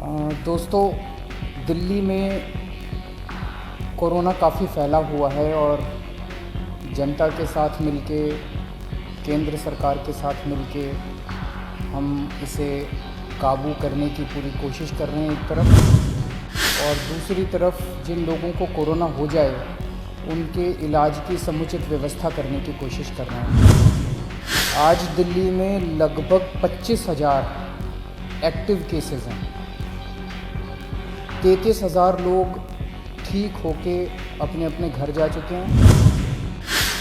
दोस्तों, दिल्ली में कोरोना काफ़ी फैला हुआ है और जनता के साथ मिलके, केंद्र सरकार के साथ मिलके हम इसे काबू करने की पूरी कोशिश कर रहे हैं एक तरफ, और दूसरी तरफ जिन लोगों को कोरोना हो जाए उनके इलाज की समुचित व्यवस्था करने की कोशिश कर रहे हैं। आज दिल्ली में लगभग 25,000 एक्टिव केसेस हैं। 33,000 लोग ठीक होके अपने अपने घर जा चुके हैं।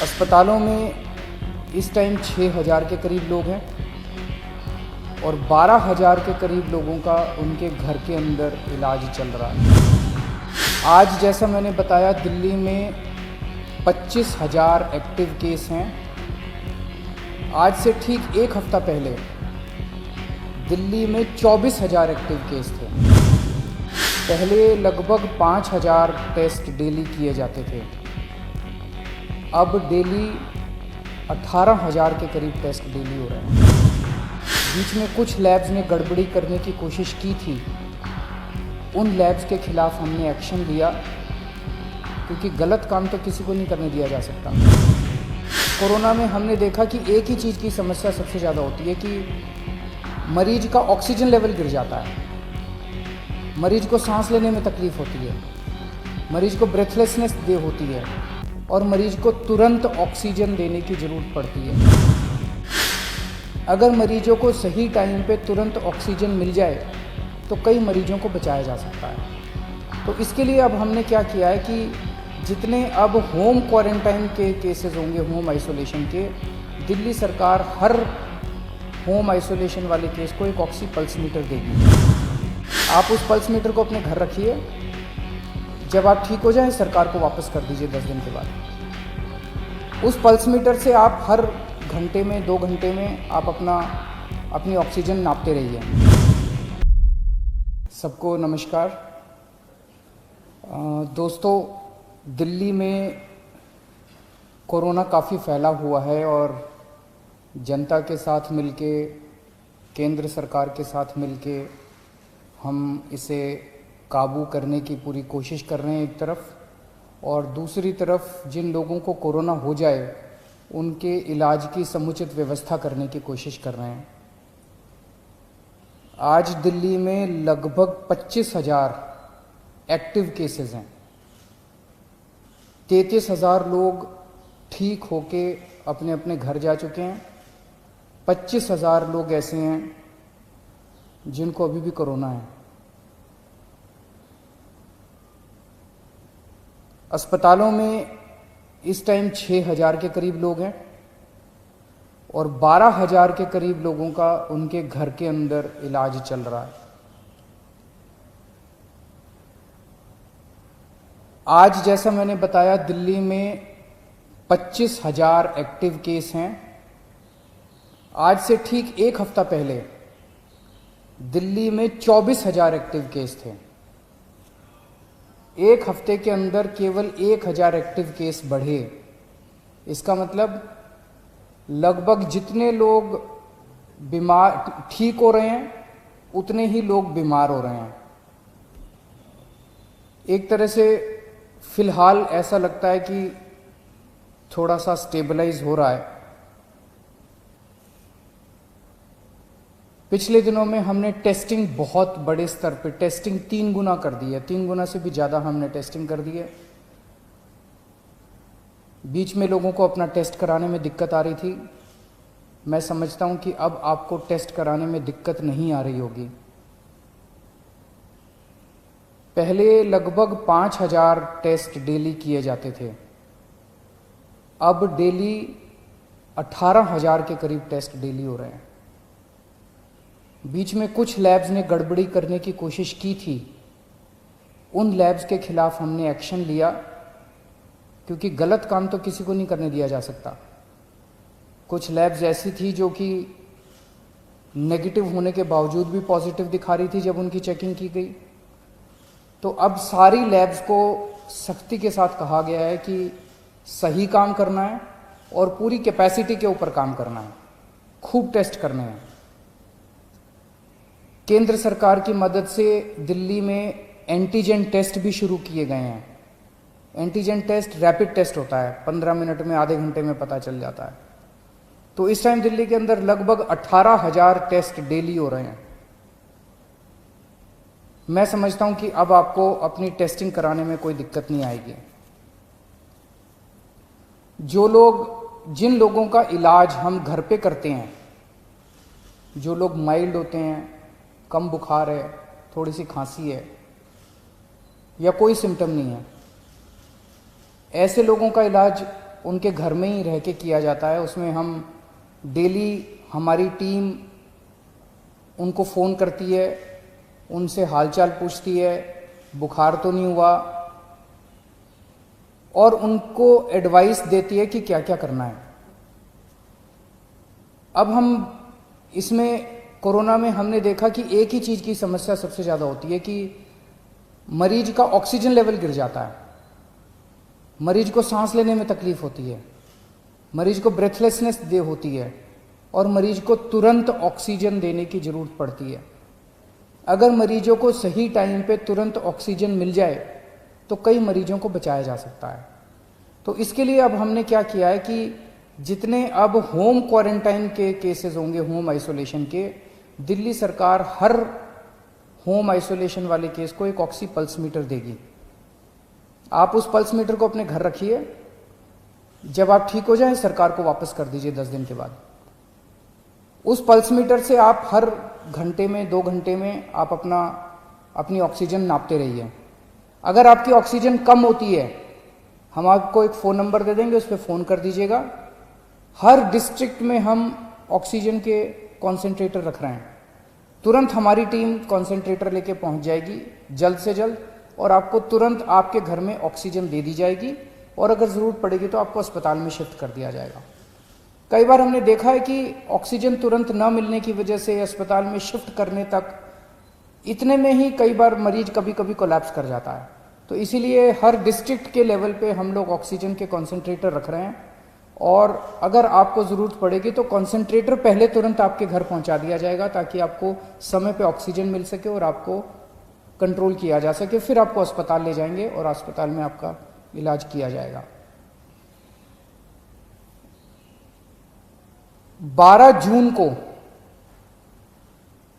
अस्पतालों में इस टाइम 6,000 के करीब लोग हैं और 12,000 के करीब लोगों का उनके घर के अंदर इलाज चल रहा है। आज जैसा मैंने बताया, दिल्ली में 25,000 एक्टिव केस हैं। आज से ठीक एक हफ्ता पहले दिल्ली में 24,000 एक्टिव केस थे। पहले लगभग 5,000 टेस्ट डेली किए जाते थे, अब डेली 18,000 के करीब टेस्ट डेली हो रहे हैं। बीच में कुछ लैब्स ने गड़बड़ी करने की कोशिश की थी, उन लैब्स के खिलाफ हमने एक्शन लिया, क्योंकि गलत काम तो किसी को नहीं करने दिया जा सकता। कोरोना में हमने देखा कि एक ही चीज़ की समस्या सबसे ज़्यादा होती है कि मरीज का ऑक्सीजन लेवल गिर जाता है, मरीज को सांस लेने में तकलीफ़ होती है, मरीज को ब्रेथलेसनेस होती है और मरीज को तुरंत ऑक्सीजन देने की ज़रूरत पड़ती है। अगर मरीजों को सही टाइम पे तुरंत ऑक्सीजन मिल जाए तो कई मरीजों को बचाया जा सकता है। तो इसके लिए अब हमने क्या किया है कि जितने अब होम क्वारंटाइन के केसेस होंगे, होम आइसोलेशन के, दिल्ली सरकार हर होम आइसोलेशन वाले केस को एक ऑक्सी पल्स मीटर देगी। आप उस पल्स मीटर को अपने घर रखिए, जब आप ठीक हो जाएं सरकार को वापस कर दीजिए 10 दिन के बाद। उस पल्स मीटर से आप हर घंटे में, 2 घंटे में आप अपनी ऑक्सीजन नापते रहिए। सबको नमस्कार। दोस्तों, दिल्ली में कोरोना काफ़ी फैला हुआ है और जनता के साथ मिलके, केंद्र सरकार के साथ मिलके हम इसे काबू करने की पूरी कोशिश कर रहे हैं एक तरफ, और दूसरी तरफ जिन लोगों को कोरोना हो जाए उनके इलाज की समुचित व्यवस्था करने की कोशिश कर रहे हैं। आज दिल्ली में लगभग 25,000 एक्टिव केसेस हैं। 33,000 लोग ठीक होके अपने अपने घर जा चुके हैं। 25,000 लोग ऐसे हैं जिनको अभी भी कोरोना है। अस्पतालों में इस टाइम 6,000 के करीब लोग हैं और 12,000 के करीब लोगों का उनके घर के अंदर इलाज चल रहा है। आज जैसा मैंने बताया, दिल्ली में 25,000 एक्टिव केस हैं। आज से ठीक एक हफ्ता पहले दिल्ली में 24,000 एक्टिव केस थे। एक हफ्ते के अंदर केवल 1,000 एक्टिव केस बढ़े। इसका मतलब लगभग जितने लोग ठीक हो रहे हैं उतने ही लोग बीमार हो रहे हैं। एक तरह से फिलहाल ऐसा लगता है कि थोड़ा सा स्टेबलाइज हो रहा है। पिछले दिनों में हमने टेस्टिंग बहुत बड़े स्तर पर टेस्टिंग 3 गुना कर दी है, 3 गुना से भी ज़्यादा हमने टेस्टिंग कर दी है। बीच में लोगों को अपना टेस्ट कराने में दिक्कत आ रही थी। मैं समझता हूं कि अब आपको टेस्ट कराने में दिक्कत नहीं आ रही होगी। पहले लगभग 5,000 टेस्ट डेली किए जाते थे, अब डेली 18,000 के करीब टेस्ट डेली हो रहे हैं। बीच में कुछ लैब्स ने गड़बड़ी करने की कोशिश की थी, उन लैब्स के खिलाफ हमने एक्शन लिया, क्योंकि गलत काम तो किसी को नहीं करने दिया जा सकता। कुछ लैब्स ऐसी थी जो कि नेगेटिव होने के बावजूद भी पॉजिटिव दिखा रही थी जब उनकी चेकिंग की गई। तो अब सारी लैब्स को सख्ती के साथ कहा गया है कि सही काम करना है और पूरी कैपेसिटी के ऊपर काम करना है, खूब टेस्ट करने हैं। केंद्र सरकार की मदद से दिल्ली में एंटीजन टेस्ट भी शुरू किए गए हैं। एंटीजन टेस्ट रैपिड टेस्ट होता है, 15 मिनट में, आधे घंटे में पता चल जाता है। तो इस टाइम दिल्ली के अंदर लगभग 18,000 टेस्ट डेली हो रहे हैं। मैं समझता हूं कि अब आपको अपनी टेस्टिंग कराने में कोई दिक्कत नहीं आएगी। जिन लोगों का इलाज हम घर पे करते हैं, जो लोग माइल्ड होते हैं, कम बुखार है, थोड़ी सी खांसी है या कोई सिम्टम नहीं है, ऐसे लोगों का इलाज उनके घर में ही रह के किया जाता है। उसमें हम डेली, हमारी टीम उनको फ़ोन करती है, उनसे हालचाल पूछती है, बुखार तो नहीं हुआ, और उनको एडवाइस देती है कि क्या क्या करना है। अब हम इसमें कोरोना में हमने देखा कि एक ही चीज़ की समस्या सबसे ज़्यादा होती है कि मरीज का ऑक्सीजन लेवल गिर जाता है, मरीज को सांस लेने में तकलीफ होती है, मरीज को ब्रेथलेसनेस होती है और मरीज को तुरंत ऑक्सीजन देने की ज़रूरत पड़ती है। अगर मरीजों को सही टाइम पे तुरंत ऑक्सीजन मिल जाए तो कई मरीजों को बचाया जा सकता है। तो इसके लिए अब हमने क्या किया है कि जितने अब होम क्वारंटाइन के केसेस होंगे, होम आइसोलेशन के, दिल्ली सरकार हर होम आइसोलेशन वाले केस को एक ऑक्सी पल्स मीटर देगी। आप उस पल्स मीटर को अपने घर रखिए, जब आप ठीक हो जाएं सरकार को वापस कर दीजिए 10 दिन के बाद। उस पल्स मीटर से आप हर घंटे में, 2 घंटे में आप अपनी ऑक्सीजन नापते रहिए। अगर आपकी ऑक्सीजन कम होती है, हम आपको एक फ़ोन नंबर दे देंगे, उस पर फ़ोन कर दीजिएगा। हर डिस्ट्रिक्ट में हम ऑक्सीजन के कॉन्सेंट्रेटर रख रहे हैं। तुरंत हमारी टीम कॉन्सेंट्रेटर लेके पहुंच जाएगी जल्द से जल्द, और आपको तुरंत आपके घर में ऑक्सीजन दे दी जाएगी, और अगर ज़रूरत पड़ेगी तो आपको अस्पताल में शिफ्ट कर दिया जाएगा। कई बार हमने देखा है कि ऑक्सीजन तुरंत न मिलने की वजह से अस्पताल में शिफ्ट करने तक, इतने में ही कई बार मरीज कभी कभी कोलैप्स कर जाता है। तो इसीलिए हर डिस्ट्रिक्ट के लेवल पे हम लोग ऑक्सीजन के कॉन्सेंट्रेटर रख रहे हैं, और अगर आपको ज़रूरत पड़ेगी तो कॉन्सेंट्रेटर पहले तुरंत आपके घर पहुंचा दिया जाएगा, ताकि आपको समय पे ऑक्सीजन मिल सके और आपको कंट्रोल किया जा सके। फिर आपको अस्पताल ले जाएंगे और अस्पताल में आपका इलाज किया जाएगा। 12 जून को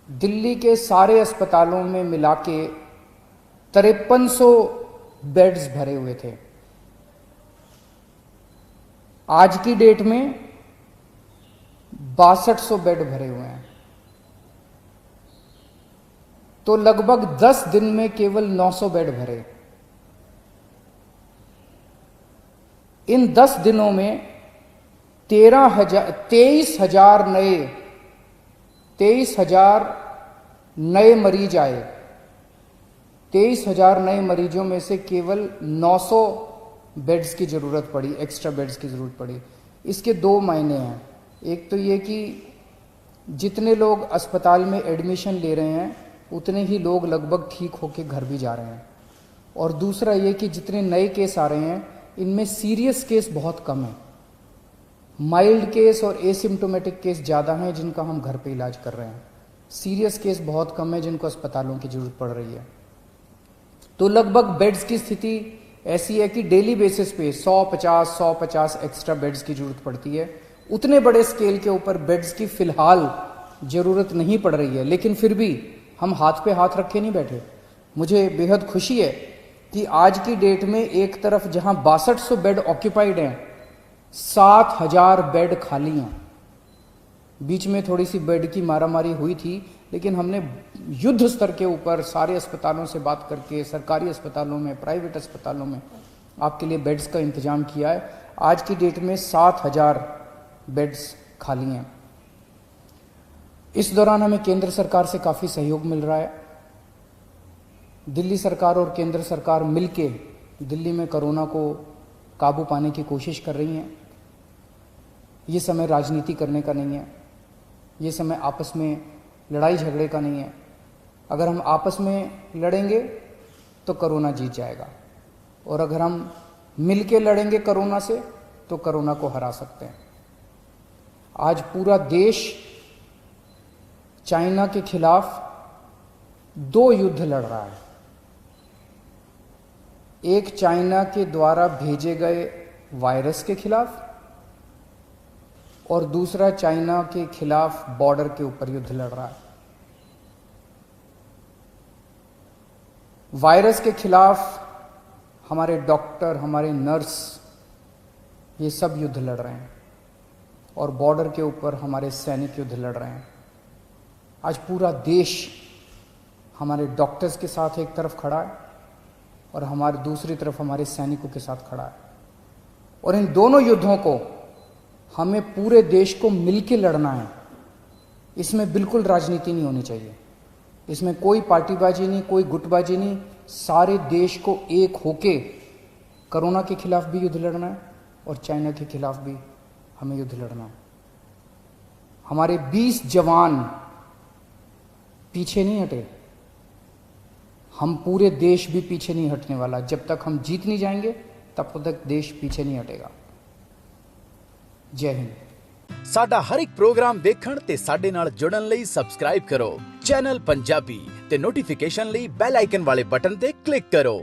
दिल्ली के सारे अस्पतालों में मिला के 5300 बेड्स भरे हुए थे। आज की डेट में 6200 बेड भरे हुए हैं। तो लगभग 10 दिन में केवल 900 बेड भरे। इन 10 दिनों में 23,000 नए मरीज आए। 23,000 नए मरीजों में से केवल 900 बेड्स की ज़रूरत पड़ी, एक्स्ट्रा बेड्स की ज़रूरत पड़ी। इसके 2 मायने हैं। एक तो ये कि जितने लोग अस्पताल में एडमिशन ले रहे हैं उतने ही लोग लगभग ठीक होकर घर भी जा रहे हैं, और दूसरा ये कि जितने नए केस आ रहे हैं इनमें सीरियस केस बहुत कम है। माइल्ड केस और एसिम्टोमेटिक केस ज़्यादा हैं जिनका हम घर पे इलाज कर रहे हैं। सीरियस केस बहुत कम है जिनको अस्पतालों की ज़रूरत पड़ रही है। तो लगभग बेड्स की स्थिति ऐसी है कि डेली बेसिस पे 150 एक्स्ट्रा बेड्स की ज़रूरत पड़ती है। उतने बड़े स्केल के ऊपर बेड्स की फ़िलहाल ज़रूरत नहीं पड़ रही है, लेकिन फिर भी हम हाथ पे हाथ रखे नहीं बैठे। मुझे बेहद खुशी है कि आज की डेट में एक तरफ जहां 6200 बेड ऑक्यूपाइड हैं, 7000 बेड खाली हैं। बीच में थोड़ी सी बेड की मारामारी हुई थी, लेकिन हमने युद्ध स्तर के ऊपर सारे अस्पतालों से बात करके, सरकारी अस्पतालों में, प्राइवेट अस्पतालों में आपके लिए बेड्स का इंतजाम किया है। आज की डेट में 7000 बेड्स खाली हैं। इस दौरान हमें केंद्र सरकार से काफ़ी सहयोग मिल रहा है। दिल्ली सरकार और केंद्र सरकार मिलके दिल्ली में कोरोना को काबू पाने की कोशिश कर रही हैं। ये समय राजनीति करने का नहीं है, ये समय आपस में लड़ाई झगड़े का नहीं है। अगर हम आपस में लड़ेंगे तो कोरोना जीत जाएगा, और अगर हम मिलके लड़ेंगे कोरोना से तो कोरोना को हरा सकते हैं। आज पूरा देश चाइना के खिलाफ दो युद्ध लड़ रहा है। एक चाइना के द्वारा भेजे गए वायरस के खिलाफ और दूसरा चाइना के खिलाफ बॉर्डर के ऊपर युद्ध लड़ रहा है। वायरस के खिलाफ हमारे डॉक्टर, हमारे नर्स, ये सब युद्ध लड़ रहे हैं और बॉर्डर के ऊपर हमारे सैनिक युद्ध लड़ रहे हैं। आज पूरा देश हमारे डॉक्टर्स के साथ एक तरफ खड़ा है और हमारे दूसरी तरफ हमारे सैनिकों के साथ खड़ा है, और इन दोनों युद्धों को हमें पूरे देश को मिलकर लड़ना है। इसमें बिल्कुल राजनीति नहीं होनी चाहिए, इसमें कोई पार्टीबाजी नहीं, कोई गुटबाजी नहीं। सारे देश को एक होके कोरोना के खिलाफ भी युद्ध लड़ना है और चाइना के खिलाफ भी हमें युद्ध लड़ना है। हमारे 20 जवान पीछे नहीं हटे, हम पूरे देश भी पीछे नहीं हटने वाला। जब तक हम जीत नहीं जाएंगे तब तक देश पीछे नहीं हटेगा। जय हिंद। साडा हर एक प्रोग्राम देखण ते साडे नाल जुड़न लई सबसक्राइब करो चैनल पंजाबी ते नोटिफिकेशन लई बेल आइकन वाले बटन ते क्लिक करो।